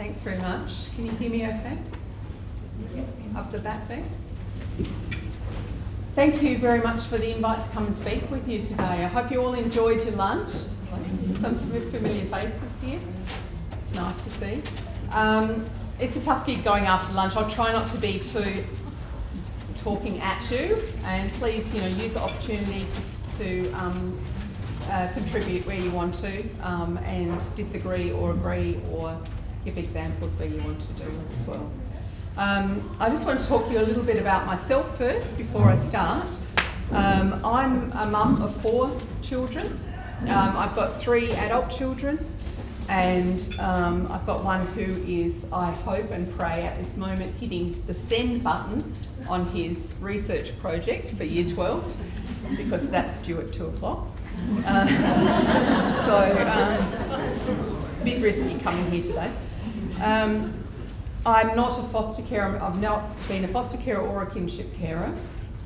Thanks very much. Can you hear me okay? Up the back there. Thank you very much for the invite to come and speak with you today. I hope you all enjoyed your lunch. Some familiar faces here. It's nice to see. It's a tough gig going after lunch. I'll try not to be too talking at you, and please, use the opportunity to contribute where you want to, and disagree or agree or give examples where you want to do as well. I just want to talk to you a little bit about myself first before I start. I'm a mum of 4 children. I've got 3 adult children, and I've got one who is, I hope and pray at this moment, hitting the send button on his research project for Year 12, because that's due at 2 o'clock. A bit risky coming here today. I'm not a foster carer. I've not been a foster carer or a kinship carer,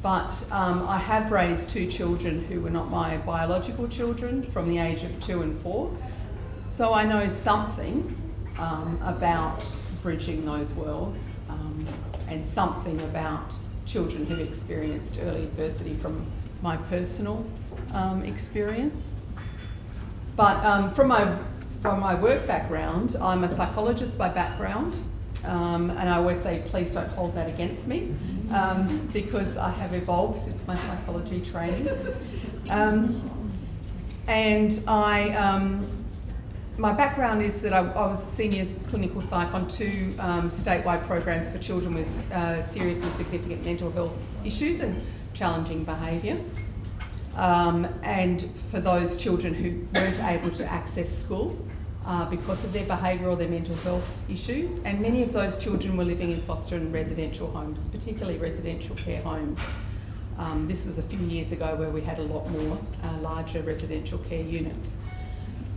but I have raised 2 children who were not my biological children from the age of 2 and 4. So I know something about bridging those worlds, and something about children who've experienced early adversity from my personal experience. But from my work background, I'm a psychologist by background, and I always say, please don't hold that against me, because I have evolved since my psychology training. My background is that I was a senior clinical psych on 2 statewide programs for children with serious and significant mental health issues and challenging behaviour. And for those children who weren't able to access school because of their behaviour or their mental health issues, and many of those children were living in foster and residential homes, particularly residential care homes. This was a few years ago where we had a lot more larger residential care units.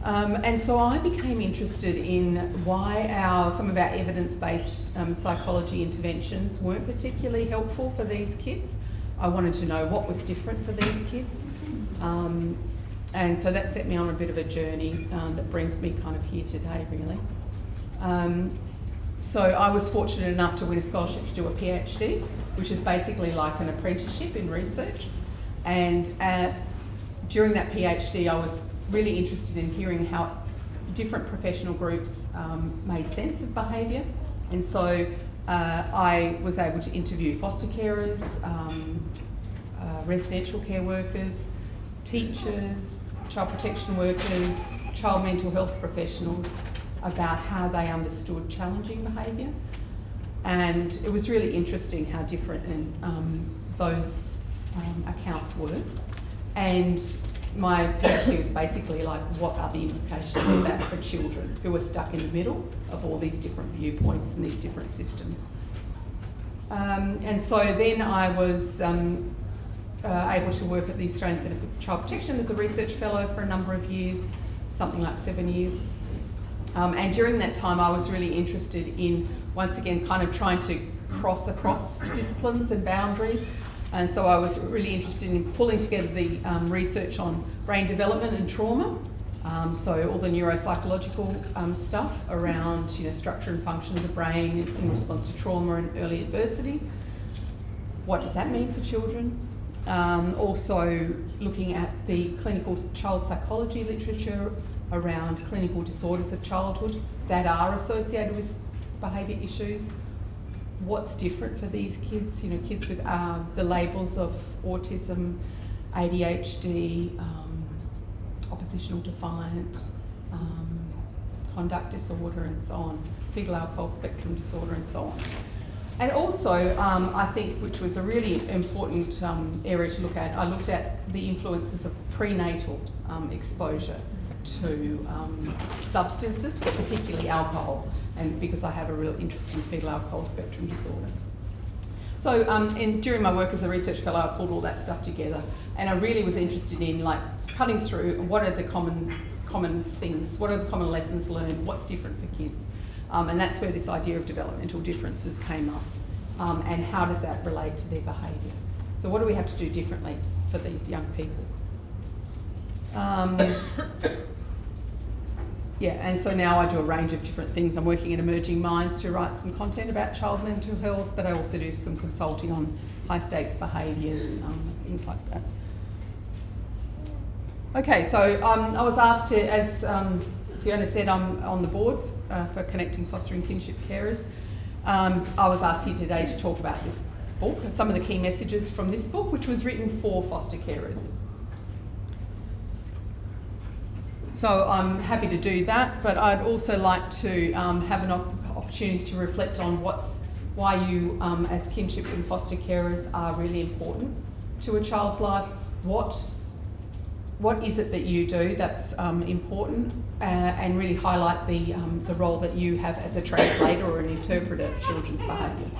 And so I became interested in why some of our evidence-based psychology interventions weren't particularly helpful for these kids. I wanted to know what was different for these kids. And so that set me on a bit of a journey that brings me kind of here today, really. So I was fortunate enough to win a scholarship to do a PhD, which is basically like an apprenticeship in research. And during that PhD, I was really interested in hearing how different professional groups made sense of behaviour. And so I was able to interview foster carers, residential care workers, teachers, child protection workers, child mental health professionals about how they understood challenging behaviour. And it was really interesting how different those accounts were. And my PhD was basically like, what are the implications of that for children who are stuck in the middle of all these different viewpoints and these different systems? And so then I was able to work at the Australian Centre for Child Protection as a research fellow for a number of years, something like 7 years. And during that time I was really interested in, once again, kind of trying to cross across disciplines and boundaries. And so I was really interested in pulling together the research on brain development and trauma. So all the neuropsychological stuff around structure and function of the brain in response to trauma and early adversity. What does that mean for children? Also looking at the clinical child psychology literature around clinical disorders of childhood that are associated with behaviour issues. What's different for these kids? Kids with the labels of autism, ADHD, oppositional defiant, conduct disorder and so on, fetal alcohol spectrum disorder and so on. And also, I think, which was a really important area to look at, I looked at the influences of prenatal exposure to substances, but particularly alcohol, and because I have a real interest in fetal alcohol spectrum disorder. So during my work as a research fellow, I pulled all that stuff together, and I really was interested in cutting through what are the common things, what are the common lessons learned, what's different for kids. And that's where this idea of developmental differences came up, and how does that relate to their behaviour. So what do we have to do differently for these young people? Yeah, and so now I do a range of different things. I'm working in Emerging Minds to write some content about child mental health, but I also do some consulting on high stakes behaviours, things like that. Okay, so I was asked to, as Fiona said, I'm on the board for Connecting Fostering Kinship Carers. I was asked here today to talk about this book, some of the key messages from this book, which was written for foster carers. So I'm happy to do that, but I'd also like to have an opportunity to reflect on why you, as kinship and foster carers, are really important to a child's life. What is it that you do that's important, and really highlight the role that you have as a translator or an interpreter of children's behaviour.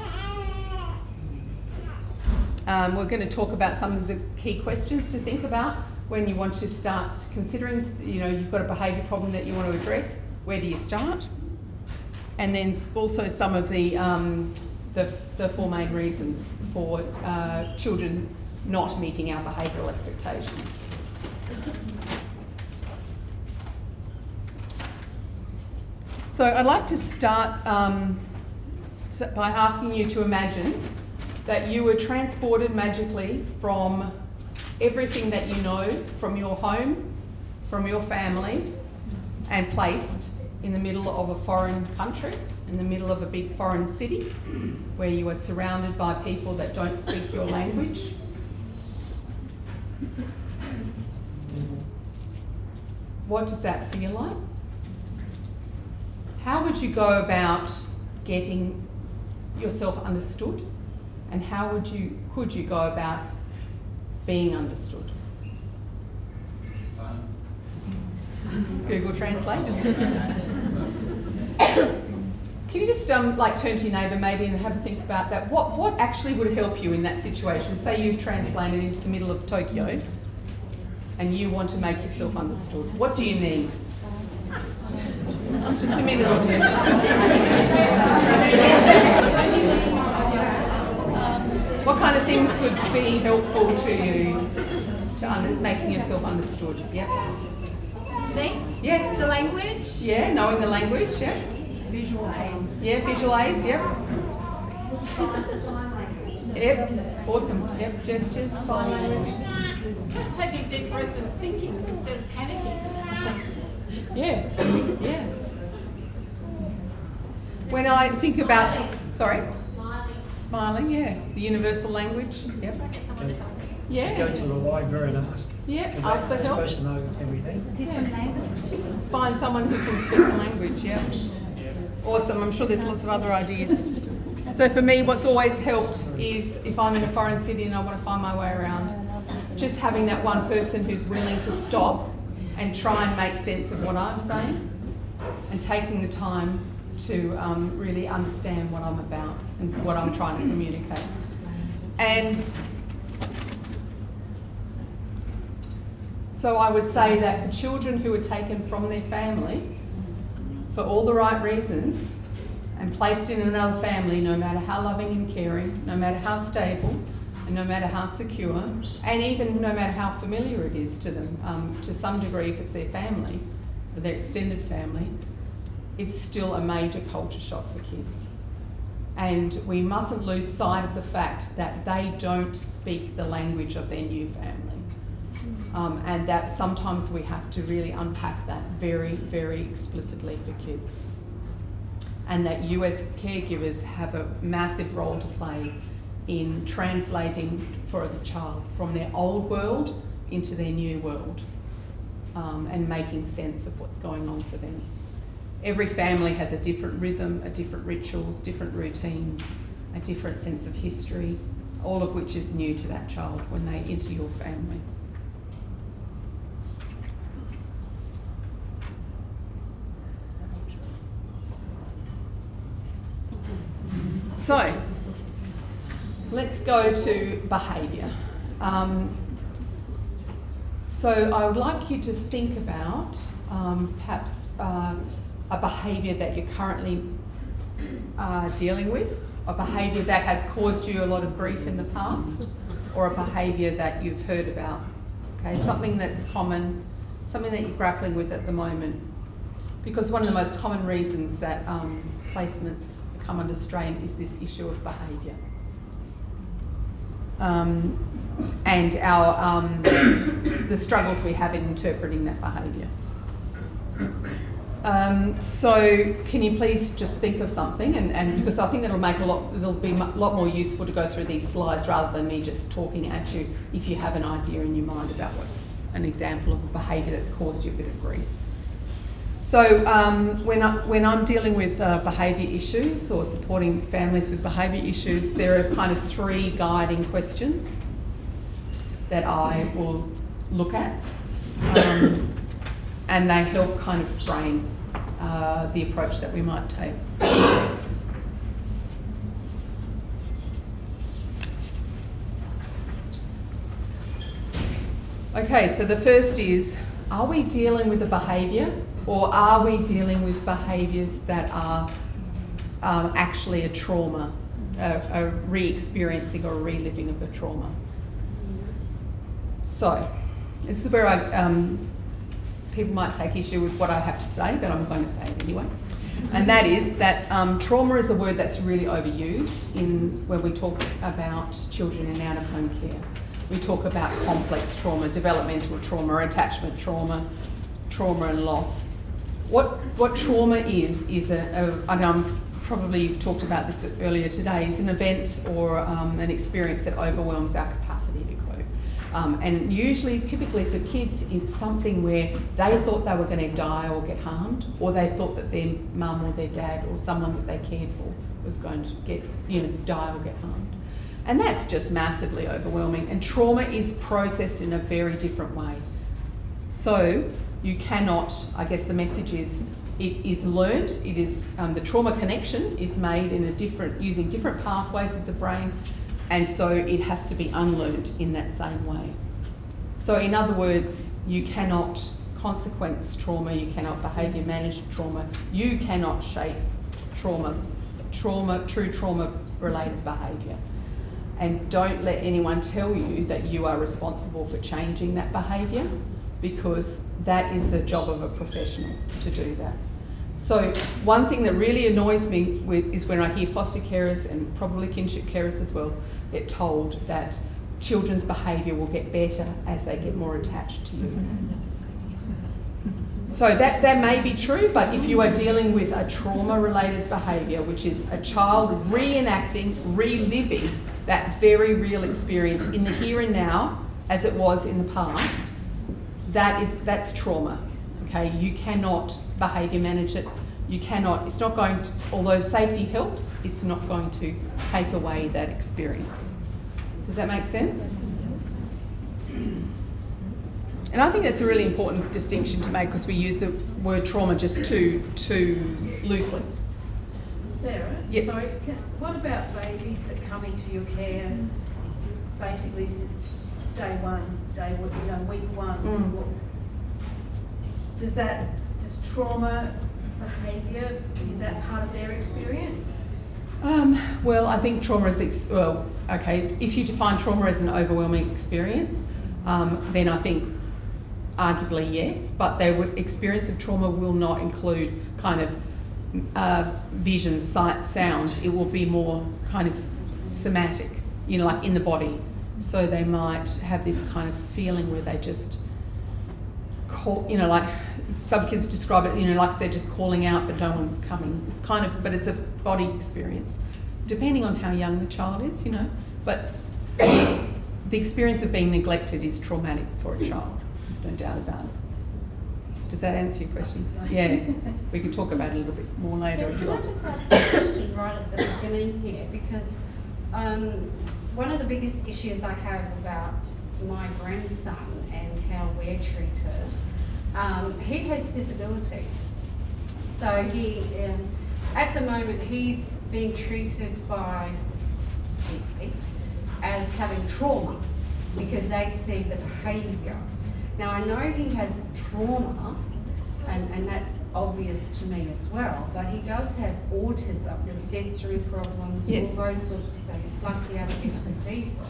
We're going to talk about some of the key questions to think about when you want to start considering, you've got a behaviour problem that you want to address. Where do you start? And then also some of the four main reasons for children not meeting our behavioural expectations. So I'd like to start by asking you to imagine that you were transported magically from everything that you know from your home, from your family, and placed in the middle of a foreign country, in the middle of a big foreign city, where you are surrounded by people that don't speak your language. What does that feel like? How would you go about getting yourself understood? And how could you go about being understood? Google Translate, isn't it? Can you just turn to your neighbour maybe and have a think about that? What actually would help you in that situation? Say you've transplanted into the middle of Tokyo and you want to make yourself understood. What do you need? Just a minute or two. What kind of things would be helpful to you to making yourself understood? Yep. Me? Yeah. The language? Yeah, knowing the language, yeah. Visual aids. Yeah, visual aids, yep. Yep, awesome. Yep, gestures, sign language. Just taking a deep breath and thinking instead of panicking. Yeah, yeah. When I think about, smiling, yeah, the universal language, yep. Yeah. Just go to the library and ask. Yeah, ask for They're help. supposed to know everything. Different language. Find someone who can speak the language, yeah. Awesome, I'm sure there's lots of other ideas. So for me, what's always helped is if I'm in a foreign city and I want to find my way around, just having that one person who's willing to stop and try and make sense of what I'm saying and taking the time to really understand what I'm about and what I'm trying to communicate. And so I would say that for children who are taken from their family for all the right reasons and placed in another family, no matter how loving and caring, no matter how stable, and no matter how secure, and even no matter how familiar it is to them, to some degree if it's their family, or their extended family, it's still a major culture shock for kids. And we mustn't lose sight of the fact that they don't speak the language of their new family. And that sometimes we have to really unpack that very, very explicitly for kids. And that you as caregivers have a massive role to play in translating for the child from their old world into their new world, and making sense of what's going on for them. Every family has a different rhythm, a different rituals, different routines, a different sense of history, all of which is new to that child when they enter your family. So, let's go to behaviour. So I would like you to think about perhaps a behaviour that you're currently dealing with, a behaviour that has caused you a lot of grief in the past, or a behaviour that you've heard about. Okay, something that's common, something that you're grappling with at the moment. because one of the most common reasons that placements come under strain is this issue of behaviour. And our the struggles we have in interpreting that behaviour. So can you please just think of something, and because I think it'll be a lot more useful to go through these slides rather than me just talking at you, if you have an idea in your mind about what an example of a behaviour that's caused you a bit of grief. So when I'm dealing with behaviour issues or supporting families with behaviour issues, there are kind of 3 guiding questions that I will look at, and they help kind of frame the approach that we might take. Okay, so the first is, are we dealing with a behaviour, or are we dealing with behaviours that are actually a trauma, a re-experiencing or a reliving of a trauma? So, this is where people might take issue with what I have to say, but I'm going to say it anyway. And that is that trauma is a word that's really overused when we talk about children in out-of-home care. We talk about complex trauma, developmental trauma, attachment trauma, trauma and loss. What trauma is and I'm probably talked about this earlier today, is an event or an experience that overwhelms our capacity to cope. And usually, typically for kids, it's something where they thought they were going to die or get harmed, or they thought that their mum or their dad or someone that they cared for was going to die or get harmed. And that's just massively overwhelming. And trauma is processed in a very different way. So you cannot, I guess the message is, it is learnt, it is, the trauma connection is made using different pathways of the brain, and so it has to be unlearnt in that same way. So in other words, you cannot consequence trauma, you cannot behaviour manage trauma, you cannot shape true trauma related behaviour. And don't let anyone tell you that you are responsible for changing that behaviour, because that is the job of a professional to do that. So one thing that really annoys me is when I hear foster carers, and probably kinship carers as well, get told that children's behaviour will get better as they get more attached to you. So that may be true, but if you are dealing with a trauma-related behaviour, which is a child reenacting, reliving that very real experience in the here and now as it was in the past, that's trauma. Okay, you cannot behaviour manage it. You cannot, it's not going to, although safety helps, it's not going to take away that experience. Does that make sense? And I think that's a really important distinction to make, because we use the word trauma just too loosely. Sarah, Yep. sorry, what about babies that come into your care basically week one? Does trauma behaviour, is that part of their experience? Well, I think trauma is, if you define trauma as an overwhelming experience, then I think arguably yes, but experience of trauma will not include kind of visions, sights, sounds. It will be more kind of somatic, like in the body. So they might have this kind of feeling where they just call, like some kids describe it, like they're just calling out but no one's coming. It's kind of, but it's a body experience, depending on how young the child is, But the experience of being neglected is traumatic for a child. There's no doubt about it. Does that answer your question? Yeah. We can talk about it a little bit more later if you like. Can I just ask the question right at the beginning here? Because one of the biggest issues I have about my grandson and how we're treated, he has disabilities. So he, at the moment, he's being treated by as having trauma because they see the behaviour. Now I know he has trauma, and that's obvious to me as well, but he does have autism, the sensory problems, Yes. all those sorts of things, plus the other bits and pieces.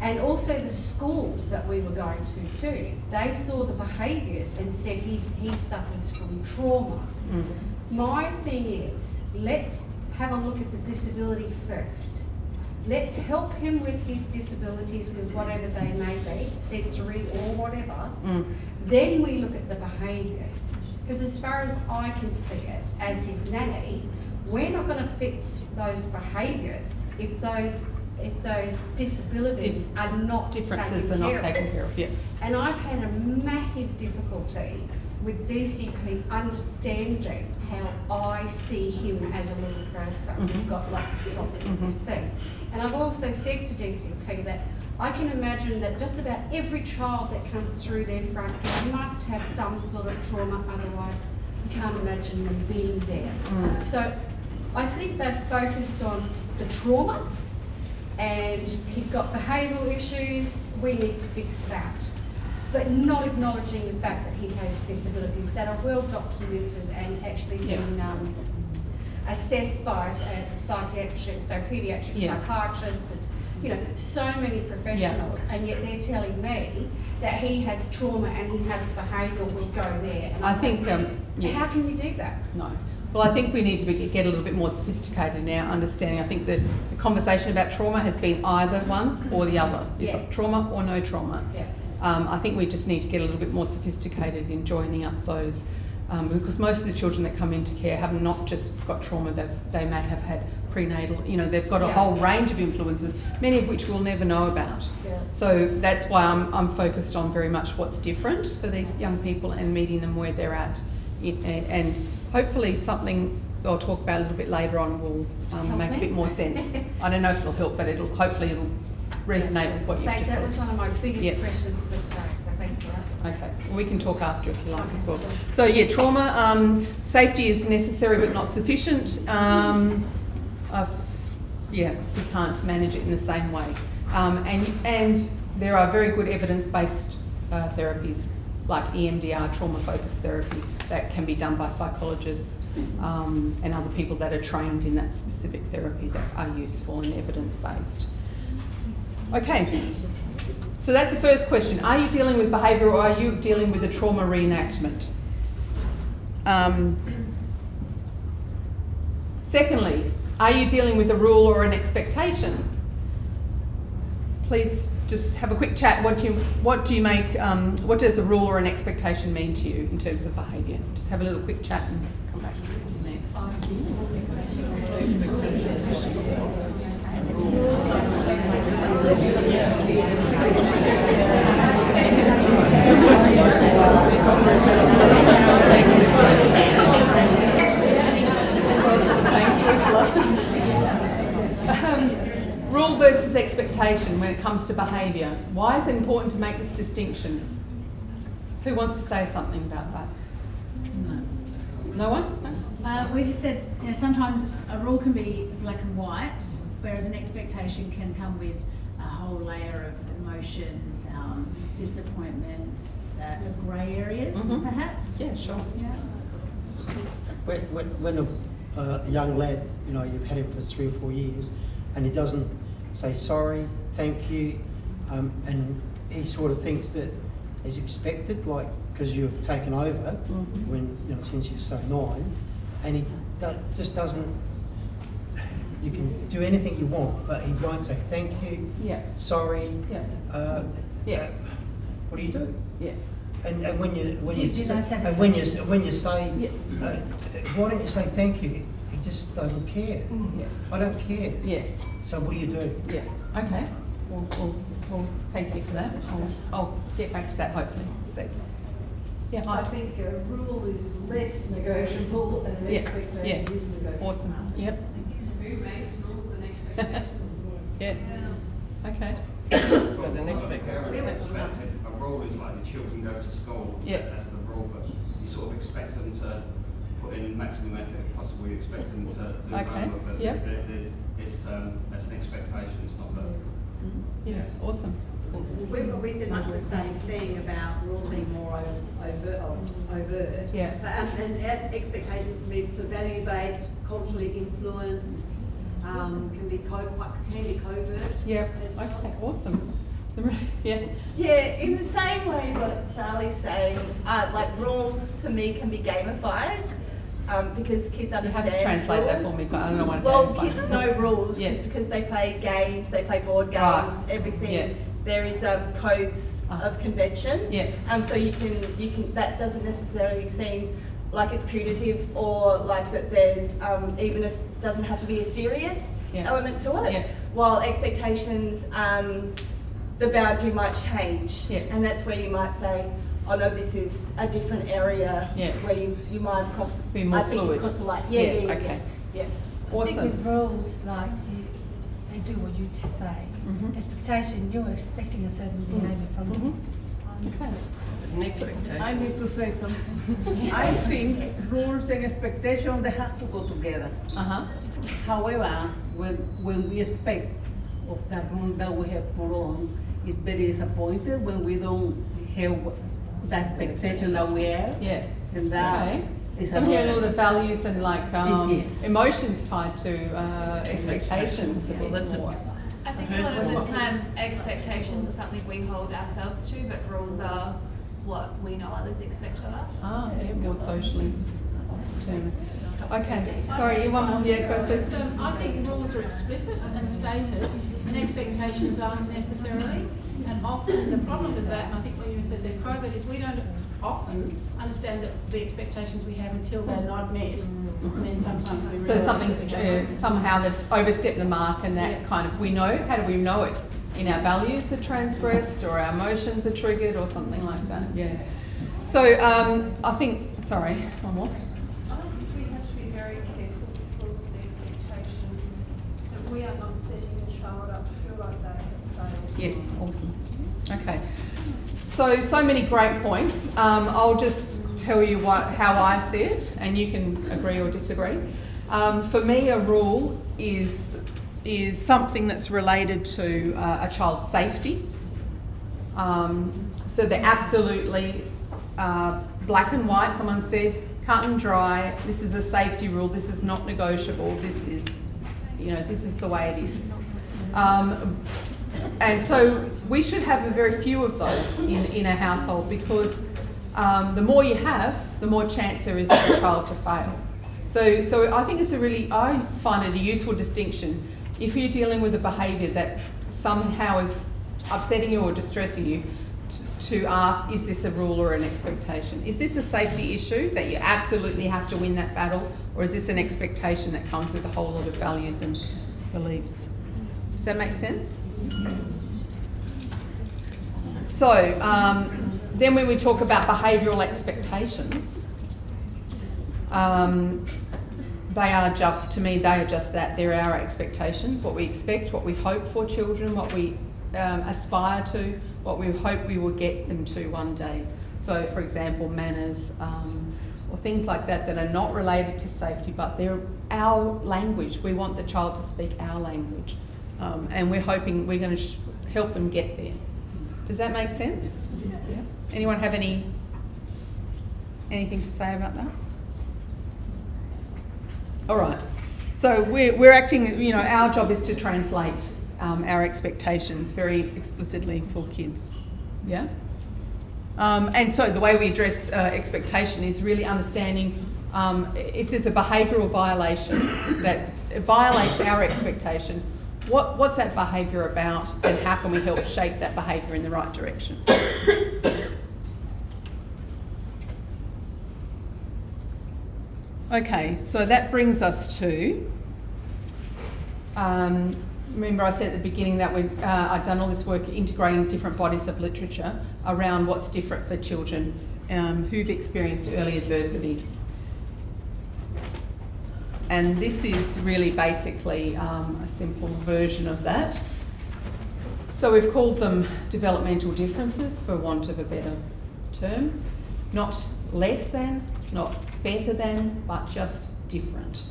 And also the school that we were going to too. They saw the behaviours and said he suffers from trauma. My thing is, let's have a look at the disability first. Let's help him with his disabilities, with whatever they may be, sensory or whatever. Then we look at the behaviours. Because as far as I can see it, as his nanny, we're not going to fix those behaviours if those disabilities are not differences are not taken care of. Yeah. And I've had a massive difficulty with DCP understanding how I see him as a little person. He's got lots of things. And I've also said to DCP that I can imagine that just about every child that comes through their front door must have some sort of trauma, otherwise you can't imagine them being there. So I think they've focused on the trauma, and he's got behavioural issues, we need to fix that. But not acknowledging the fact that he has disabilities that are well documented and actually been assessed by a psychiatric, so paediatric psychiatrist, and, you know, so many professionals, and yet they're telling me that he has trauma and he has behaviour, we'll go there. And I think, how can you do that? No. Well, I think we need to get a little bit more sophisticated in our understanding. I think that the conversation about trauma has been either one or the other. It's trauma or no trauma. I think we just need to get a little bit more sophisticated in joining up those, because most of the children that come into care have not just got trauma, they may have had prenatal, you know, they've got a whole range of influences, many of which we'll never know about. So that's why I'm focused on very much what's different for these young people and meeting them where they're at. And hopefully something I'll talk about a little bit later on will make a bit more sense. I don't know if it'll help, but hopefully it'll resonate with what you've just said. That was one of my biggest questions for today, so thanks for that. Okay, well, we can talk after if you like as well. So yeah, trauma, safety is necessary but not sufficient. We can't manage it in the same way. And there are very good evidence-based therapies like EMDR, trauma-focused therapy, that can be done by psychologists and other people that are trained in that specific therapy that are useful and evidence-based. Okay, so that's the first question. Are you dealing with behaviour or are you dealing with a trauma reenactment? Secondly, are you dealing with a rule or an expectation? Please just have a quick chat. What do you make? What does a rule or an expectation mean to you in terms of behaviour? Just have a little quick chat and come back from there. Rule versus expectation when it comes to behaviour. Why is it important to make this distinction? Who wants to say something about that? No one? No? We just said, you know, sometimes a rule can be black and white, whereas an expectation can come with a whole layer of emotions, disappointments, grey areas, perhaps. Yeah, sure. Yeah. When a young lad, you know, you've had him for 3 or 4 years, and he doesn't say sorry, thank you, and he sort of thinks that is expected, like, because you've taken over when, you know, since you're so 9, and he just doesn't. You can do anything you want, but he won't say thank you, sorry. What do you do? And when you say, why don't you say thank you? He just doesn't care. I don't care. So what do you do? Okay. Well, thank you for that. I'll get back to that hopefully. So, I think a rule is less negotiable and an expectation is negotiable. Awesome. Yep. Who makes rules and expectations? Okay. From an expectation perspective, a rule is like the children go to school. That's the rule, but you sort of expect them to put in maximum effort if possible. You expect them to do homework, but it's that's an expectation. It's not that. Awesome. We've probably said much the same thing about rules being more overt. And expectations can be sort of value-based, culturally influenced, can be covert. Okay, awesome. Yeah. Yeah, in the same way what Charlie's saying, like rules to me can be gamified because kids You understand have to translate rules. that for me, but I don't know what it Well, is. kids know rules Yeah. just because they play games, they play board games, Right. everything. Yeah. There is codes of convention. Yeah. So you can that doesn't necessarily seem like it's punitive or like that there's even doesn't have to be a serious Yeah. element to it. Yeah. While expectations, the boundary might change. Yeah. And that's where you might say, oh no, this is a different area Yeah. where you might cross Be more I think fluid. you cross the line. Yeah, Yeah. okay. Yeah. I think Awesome. with rules, like they do what you say. Mhm. Expectation, you're expecting a certain behaviour from them. Okay. I need to say something. I think rules and expectations, they have to go together. However, when we expect of that rule that we have followed, it's very disappointed when we don't have the expectation that we have. Yeah. And that Okay. is So I'm hearing all another. the values and like Yeah. emotions tied to expectations a bit more. I think a lot of the time expectations are something we hold ourselves to, but rules are what we know others expect of us. Yeah, more socially determined. Okay, sorry, one more. Yeah, go Sue. I think rules are explicit and stated, and expectations aren't necessarily. And often the problem with that, and I think what you said there, COVID, is we don't often understand that the expectations we have until they're not met. And then sometimes we So realise something's that they don't. somehow they've overstepped the mark, and that Yeah. kind of we know. How do we know it? In our values are transgressed, or our emotions are triggered, or something like that. Yeah. So I think. Sorry, one more. I think we have to be very careful with rules and expectations, that we are not setting a child up to feel like they have failed. Yes, awesome. Okay. So many great points. I'll just tell you how I see it, and you can agree or disagree. For me, a rule is something that's related to a child's safety. So they're absolutely black and white. Someone said, cut and dry. This is a safety rule. This is not negotiable. This is, this is the way it is. And so we should have a very few of those in a household, because the more you have, the more chance there is for a child to fail. So I think I find it a useful distinction. If you're dealing with a behaviour that somehow is upsetting you or distressing you, to ask, is this a rule or an expectation? Is this a safety issue that you absolutely have to win that battle, or is this an expectation that comes with a whole lot of values and beliefs? Does that make sense? So then when we talk about behavioural expectations, they are just that. They're our expectations, what we expect, what we hope for children, what we aspire to, what we hope we will get them to one day. So, for example, manners or things like that are not related to safety, but they're our language. We want the child to speak our language, and we're hoping we're going to help them get there. Does that make sense? Yeah. Anyone have anything to say about that? All right. So we're acting. Our job is to translate our expectations very explicitly for kids. Yeah. And so the way we address expectation is really understanding if there's a behavioural violation that violates our expectation. What's that behaviour about, and how can we help shape that behaviour in the right direction? Okay, so that brings us to, remember I said at the beginning that I'd done all this work integrating different bodies of literature around what's different for children who've experienced early adversity. And this is really basically a simple version of that. So we've called them developmental differences, for want of a better term. Not less than, not better than, but just different.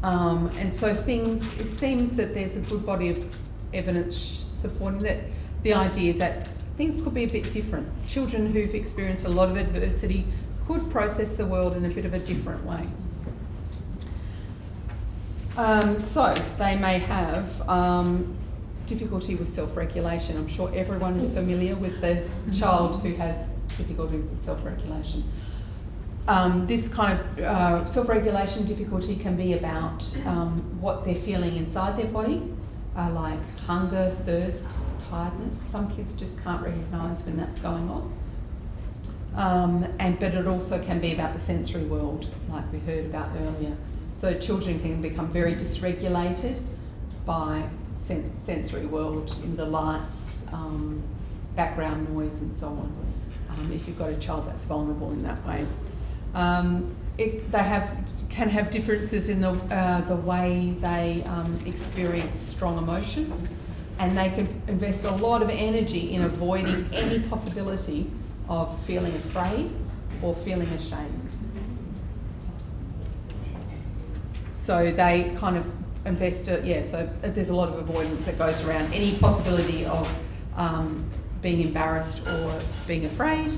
And so it seems that there's a good body of evidence supporting that, the idea that things could be a bit different. Children who've experienced a lot of adversity could process the world in a bit of a different way. So they may have difficulty with self-regulation. I'm sure everyone is familiar with the child who has difficulty with self-regulation. This kind of self-regulation difficulty can be about what they're feeling inside their body, like hunger, thirst, tiredness. Some kids just can't recognise when that's going on. But it also can be about the sensory world, like we heard about earlier. So children can become very dysregulated by sensory world, in the lights, background noise and so on, if you've got a child that's vulnerable in that way. They can have differences in the way they experience strong emotions, and they can invest a lot of energy in avoiding any possibility of feeling afraid or feeling ashamed. So they kind of invest so there's a lot of avoidance that goes around any possibility of being embarrassed or being afraid.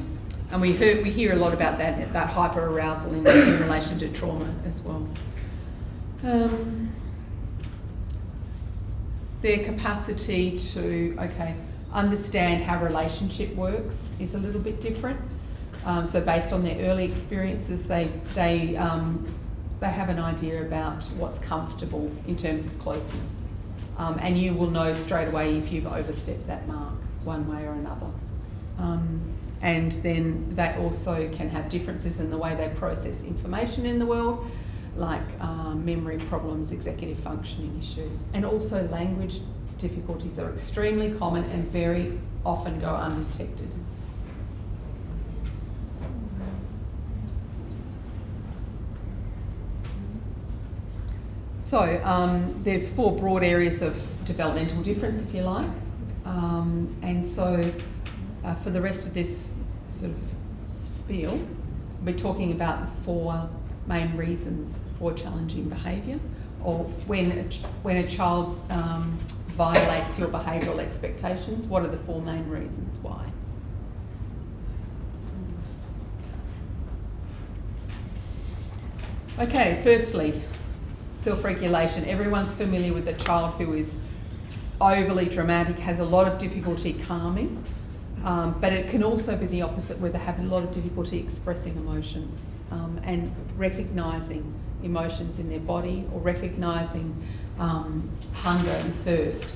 And we hear a lot about that hyper arousal in relation to trauma as well. Their capacity to understand how relationship works is a little bit different. So based on their early experiences, they have an idea about what's comfortable in terms of closeness. And you will know straight away if you've overstepped that mark one way or another. And then they also can have differences in the way they process information in the world, like memory problems, executive functioning issues, and also language difficulties are extremely common and very often go undetected. So there's 4 broad areas of developmental difference, if you like. And so for the rest of this sort of spiel, we're talking about the 4 main reasons for challenging behaviour, or when a child violates your behavioural expectations. What are the 4 main reasons why? Okay, firstly, self-regulation. Everyone's familiar with a child who is overly dramatic, has a lot of difficulty calming, but it can also be the opposite, where they have a lot of difficulty expressing emotions and recognising emotions in their body, or recognising hunger and thirst.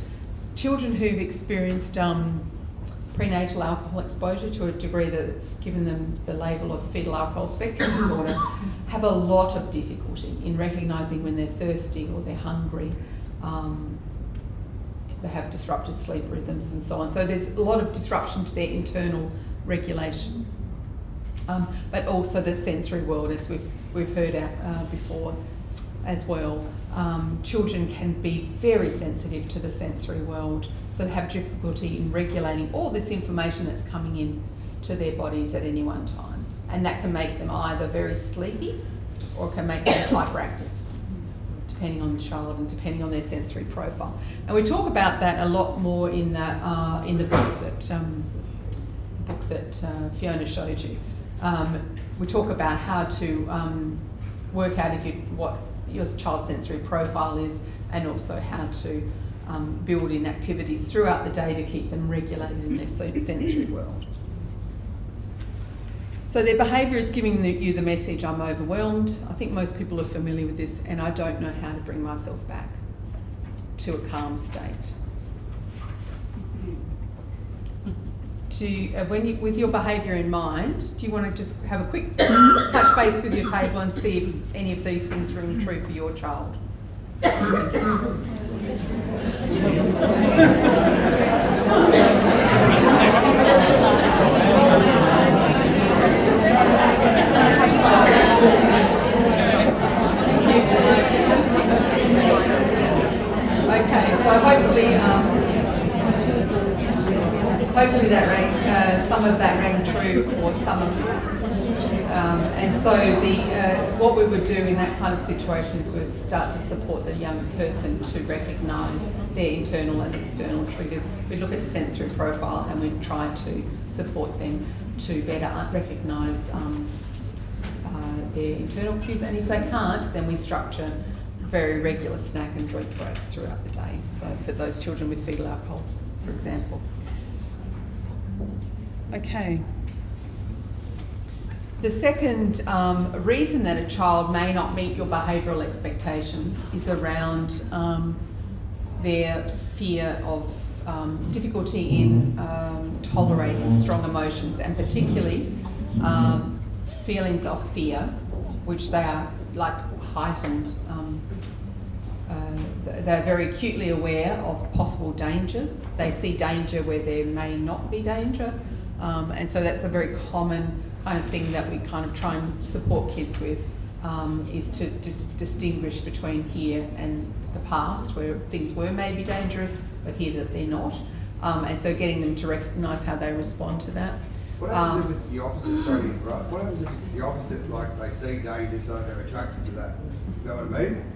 Children who've experienced prenatal alcohol exposure to a degree that's given them the label of fetal alcohol spectrum disorder have a lot of difficulty in recognising when they're thirsty or they're hungry. They have disrupted sleep rhythms and so on. So there's a lot of disruption to their internal regulation. But also the sensory world, as we've heard before as well. Children can be very sensitive to the sensory world, so they have difficulty in regulating all this information that's coming in to their bodies at any one time. And that can make them either very sleepy or can make them hyperactive, depending on the child and depending on their sensory profile. And we talk about that a lot more in the book that Fiona showed you. We talk about how to work out what your child's sensory profile is, and also how to build in activities throughout the day to keep them regulated in their sensory world. So their behaviour is giving you the message, I'm overwhelmed. I think most people are familiar with this, and I don't know how to bring myself back to a calm state. With your behaviour in mind, do you want to just have a quick touch base with your table and see if any of these things ring true for your child? Okay, so hopefully that some of that rang true for some of you. And so what we would do in that kind of situations was start to support the young person to recognise their internal and external triggers. We'd look at the sensory profile and we'd try to support them to better recognise their internal cues. And if they can't, then we structure very regular snack and drink breaks throughout the day. So for those children with fetal alcohol, for example. Okay. The second reason that a child may not meet your behavioural expectations is around their fear of difficulty in tolerating strong emotions, and particularly feelings of fear, which they are like heightened. They're very acutely aware of possible danger. They see danger where there may not be danger, and so that's a very common kind of thing that we kind of try and support kids with, is to distinguish between here and the past, where things were maybe dangerous, but here that they're not, and so getting them to recognise how they respond to that. What happens if it's the opposite? Sorry to interrupt. What happens if it's the opposite, like they see danger so they're attracted to that? You know what I mean?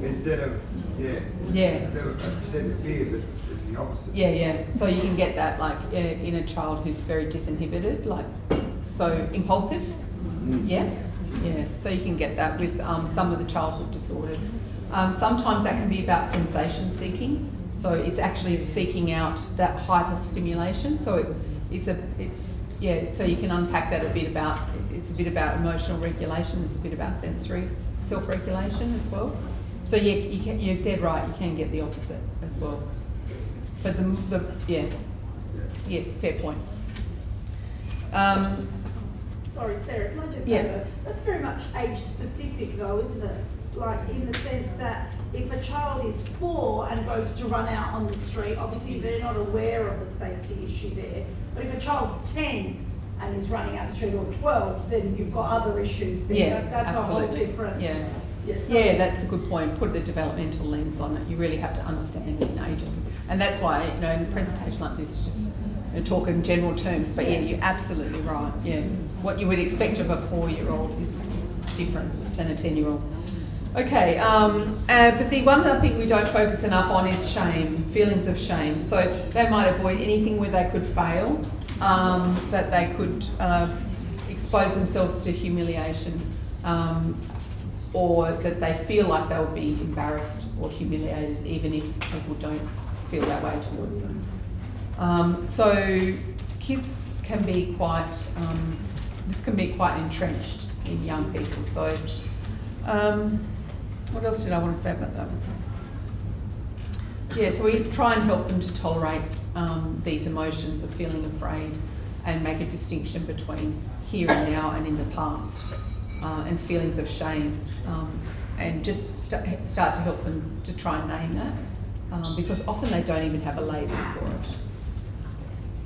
Instead of, instead of fear, but it's the opposite. Yeah. So you can get that like in a child who's very disinhibited, like so impulsive. Yeah. So you can get that with some of the childhood disorders. Sometimes that can be about sensation seeking. So it's actually seeking out that hyper stimulation. So so you can unpack that a bit about. It's a bit about emotional regulation. It's a bit about sensory self-regulation as well. So you're dead right. You can get the opposite as well. But yes, fair point. Sorry, Sarah, can I just say that's very much age specific though, isn't it? Like in the sense that if a child is 4 and goes to run out on the street, obviously they're not aware of the safety issue there. But if a child's 10 and is running out the street, or 12, then you've got other issues there. Yeah, that's absolutely. a whole different. Yeah, that's a good point. Put the developmental lens on it. You really have to understand in ages, and that's why in a presentation like this, just talk in general terms. But you're absolutely right. Yeah, what you would expect of a 4-year-old is different than a 10-year-old. Okay, but the one I think we don't focus enough on is shame, feelings of shame. So they might avoid anything where they could fail, that they could expose themselves to humiliation, or that they feel like they will be embarrassed or humiliated even if people don't feel that way towards them. So kids can be quite, this can be quite entrenched in young people. So what else did I want to say about that? Yeah, so we try and help them to tolerate these emotions of feeling afraid and make a distinction between here and now and in the past, and feelings of shame, and just start to help them to try and name that, because often they don't even have a label for it.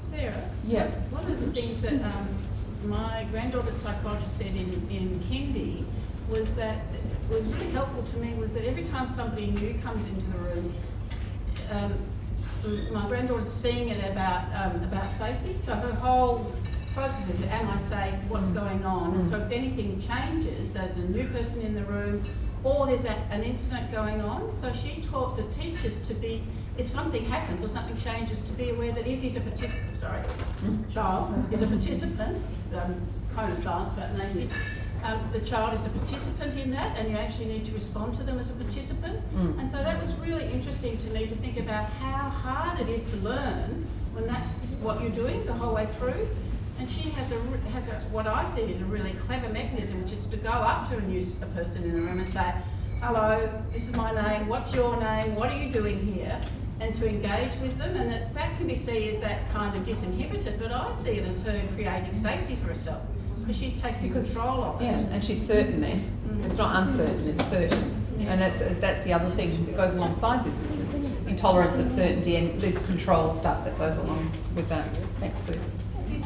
Sarah? Yeah. One of the things that my granddaughter's psychologist said in Kindy was that was really helpful to me was that every time somebody new comes into the room, my granddaughter's seeing it about safety. So her whole focus is, am I safe? What's going on? And so if anything changes, there's a new person in the room, or there's an incident going on. So she taught the teachers to be, if something happens or something changes, to be aware that Izzy's a participant. Child is a participant. Cone of silence about naming. The child is a participant in that, and you actually need to respond to them as a participant. And so that was really interesting to me to think about how hard it is to learn when that's what you're doing the whole way through. And she has what I see is a really clever mechanism, which is to go up to a person in the room and say, hello, this is my name, what's your name, what are you doing here? And to engage with them, and that can be seen as that kind of disinhibited, but I see it as her creating safety for herself. Because she's taking control of it. Yeah, and she's certain there. It's not uncertain, it's certain. Yeah. And that's the other thing that goes alongside this, is this intolerance of certainty and this control stuff that goes along with that. Thanks, Sue.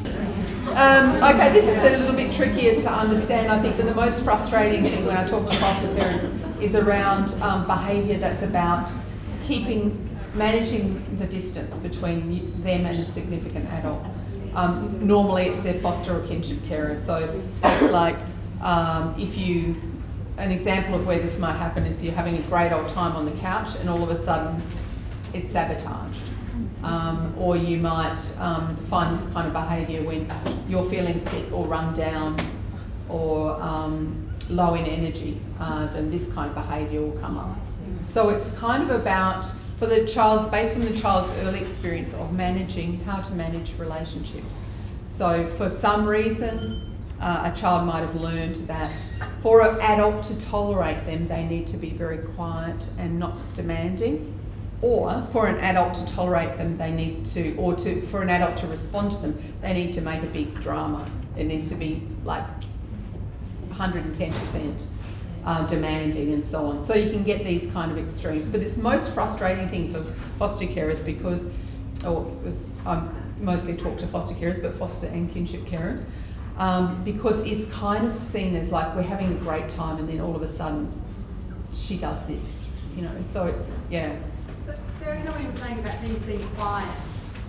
Okay, this is a little bit trickier to understand, I think, but the most frustrating thing when I talk to foster parents is around behaviour that's about managing the distance between them and a significant adult. Normally it's their foster or kinship carer. So that's like, an example of where this might happen is you're having a great old time on the couch and all of a sudden it's sabotaged. Or you might find this kind of behaviour when you're feeling sick or run down, or low in energy, then this kind of behaviour will come up. So it's kind of about, for the child, based on the child's early experience of managing, how to manage relationships. So for some reason, a child might have learned that for an adult to tolerate them, they need to be very quiet and not demanding. Or for an adult to tolerate them, they need to, for an adult to respond to them, they need to make a big drama. It needs to be like 110% demanding and so on. So you can get these kind of extremes. But it's the most frustrating thing for foster carers because, I mostly talk to foster carers, but foster and kinship carers, because it's kind of seen as like we're having a great time and then all of a sudden she does this, you know, so it's, yeah. But Sarah, you know what you were saying about things being quiet.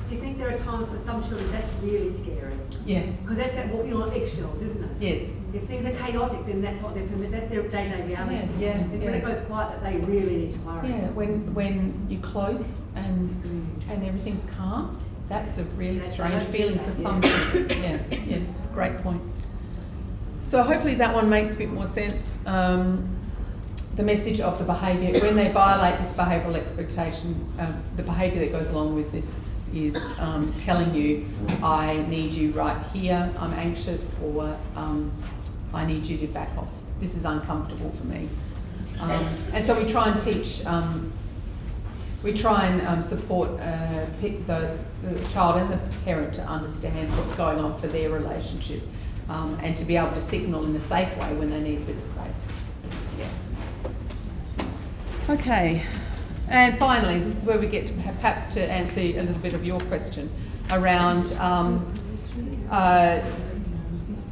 Do you think there are times for some children that's really scary? Yeah. Because that's that walking on eggshells, isn't it? Yes. If things are chaotic, then that's what that's their day-to-day reality. Yeah. It's when it goes quiet that they really need to worry. Yeah, when you're close and everything's calm, that's a really strange feeling for some children. Yeah, great point. So hopefully that one makes a bit more sense. The message of the behaviour, when they violate this behavioural expectation, the behaviour that goes along with this is telling you, I need you right here, I'm anxious, or I need you to back off. This is uncomfortable for me. And so we try and teach, support the child and the parent to understand what's going on for their relationship, and to be able to signal in a safe way when they need a bit of space. Yeah. Okay. And finally, this is where we get to perhaps to answer a little bit of your question around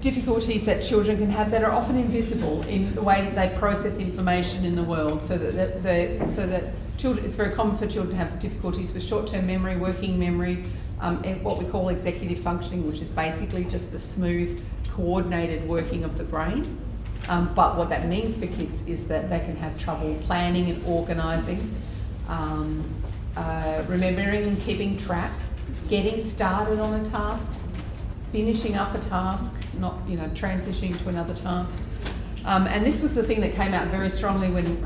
difficulties that children can have that are often invisible in the way that they process information in the world. So that children, it's very common for children to have difficulties with short-term memory, working memory, and what we call executive functioning, which is basically just the smooth, coordinated working of the brain. But what that means for kids is that they can have trouble planning and organising. Remembering and keeping track, getting started on a task, finishing up a task, not transitioning to another task. And this was the thing that came out very strongly when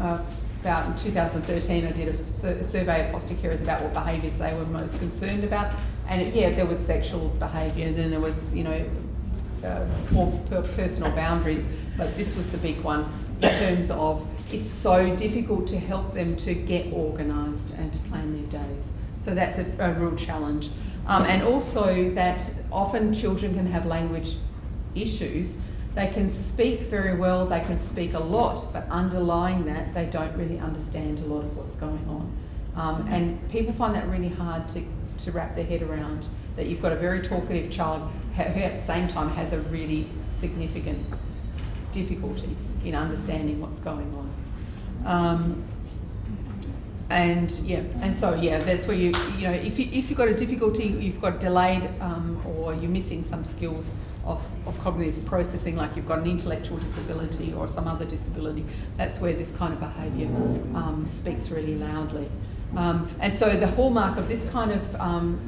about in 2013 I did a survey of foster carers about what behaviours they were most concerned about. And there was sexual behaviour, and then there was more personal boundaries, but this was the big one in terms of it's so difficult to help them to get organised and to plan their days. So that's a real challenge. And also that often children can have language issues. They can speak very well, they can speak a lot, but underlying that, they don't really understand a lot of what's going on. And people find that really hard to wrap their head around, that you've got a very talkative child who at the same time has a really significant difficulty in understanding what's going on. That's where if you've got a difficulty, you've got delayed or you're missing some skills of cognitive processing, like you've got an intellectual disability or some other disability, that's where this kind of behaviour speaks really loudly. And so the hallmark of this kind of,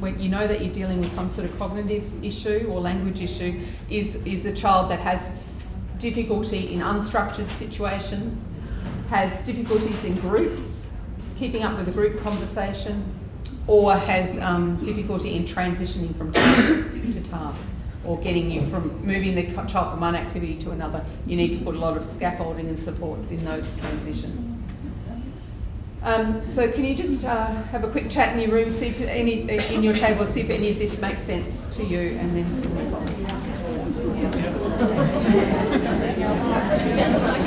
when you know that you're dealing with some sort of cognitive issue or language issue, is a child that has difficulty in unstructured situations, has difficulties in groups, keeping up with a group conversation, or has difficulty in transitioning from task to task, or getting you from moving the child from one activity to another. You need to put a lot of scaffolding and supports in those transitions. So can you just have a quick chat in your room, see if in your table, see if any of this makes sense to you, and then move on.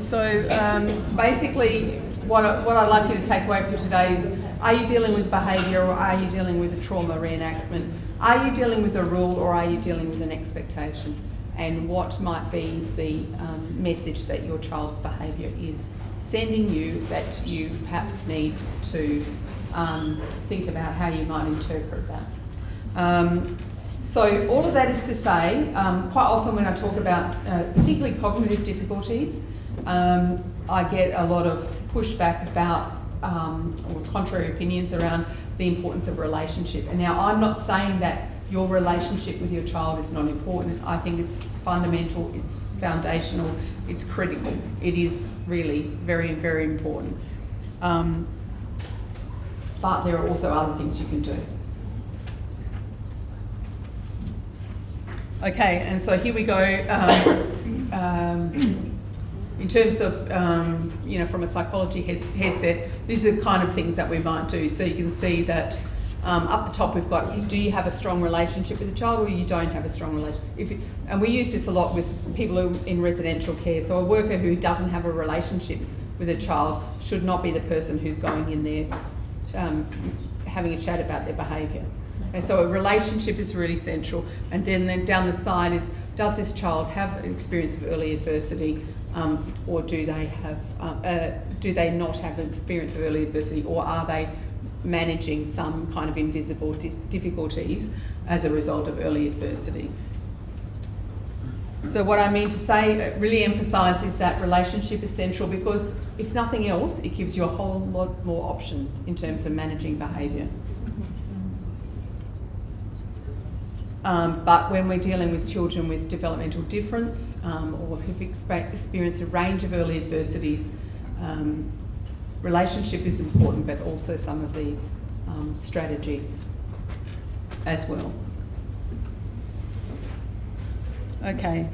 So basically, what I'd like you to take away from today is: are you dealing with behaviour, or are you dealing with a trauma reenactment? Are you dealing with a rule, or are you dealing with an expectation? And what might be the message that your child's behaviour is sending you that you perhaps need to think about how you might interpret that. So all of that is to say, quite often when I talk about particularly cognitive difficulties, I get a lot of pushback about or contrary opinions around the importance of relationship. And now I'm not saying that your relationship with your child is not important. I think it's fundamental, it's foundational, it's critical. It is really very, very important. But there are also other things you can do. Okay, and so here we go. In terms of, from a psychology headset, these are the kind of things that we might do. So you can see that up the top we've got, do you have a strong relationship with the child, or you don't have a strong relationship? And we use this a lot with people who are in residential care. So a worker who doesn't have a relationship with a child should not be the person who's going in there having a chat about their behaviour. Okay, so a relationship is really central. And then down the side is, does this child have an experience of early adversity, or do they not have an experience of early adversity, or are they managing some kind of invisible difficulties as a result of early adversity? So what I mean to say, really emphasise, is that relationship is central, because if nothing else, it gives you a whole lot more options in terms of managing behaviour. But when we're dealing with children with developmental difference, or who've experienced a range of early adversities, relationship is important, but also some of these strategies as well. Okay,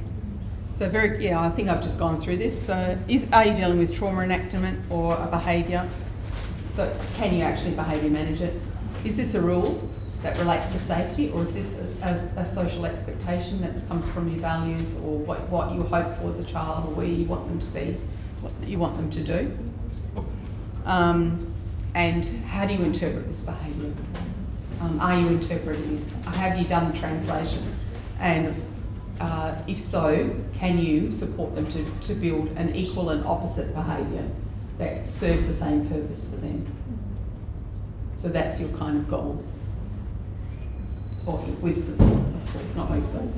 so I think I've just gone through this. So are you dealing with trauma enactment or a behaviour? So can you actually behaviour manage it? Is this a rule that relates to safety, or is this a social expectation that's come from your values, or what you hope for the child, or where you want them to be, what you want them to do? And how do you interpret this behaviour? Are you interpreting it? Have you done the translation? And if so, can you support them to build an equal and opposite behaviour that serves the same purpose for them? So that's your kind of goal. Or with support, of course, not myself.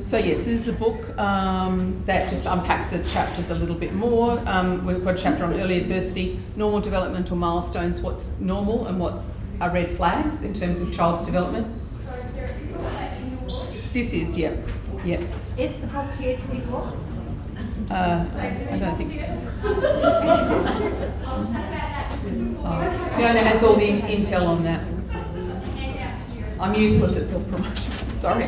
So yes, this is a book that just unpacks the chapters a little bit more. We've got a chapter on early adversity, normal developmental milestones, what's normal and what are red flags in terms of child's development. Sorry, Sarah, is all that in your book? This is, yep. Is the book here to be bought? I don't think so. Fiona has all the intel on that. I'm useless at self-promotion. Sorry.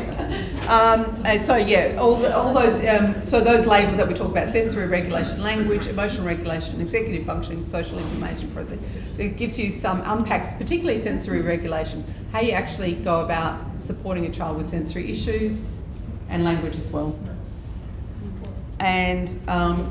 All those. So those labels that we talk about: sensory regulation, language, emotional regulation, executive functioning, social information process. It gives you some unpacks, particularly sensory regulation, how you actually go about supporting a child with sensory issues, and language as well. And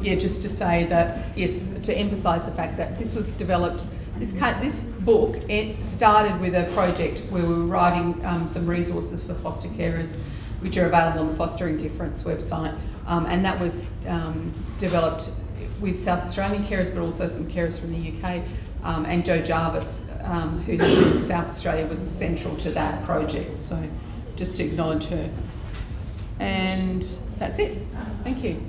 just to say that, yes, to emphasise the fact that this was developed. This book, it started with a project where we were writing some resources for foster carers, which are available on the Fostering Difference website, and that was developed with South Australian carers, but also some carers from the UK, and Jo Jarvis, who lives in South Australia, was central to that project. So just to acknowledge her. And that's it. Thank you.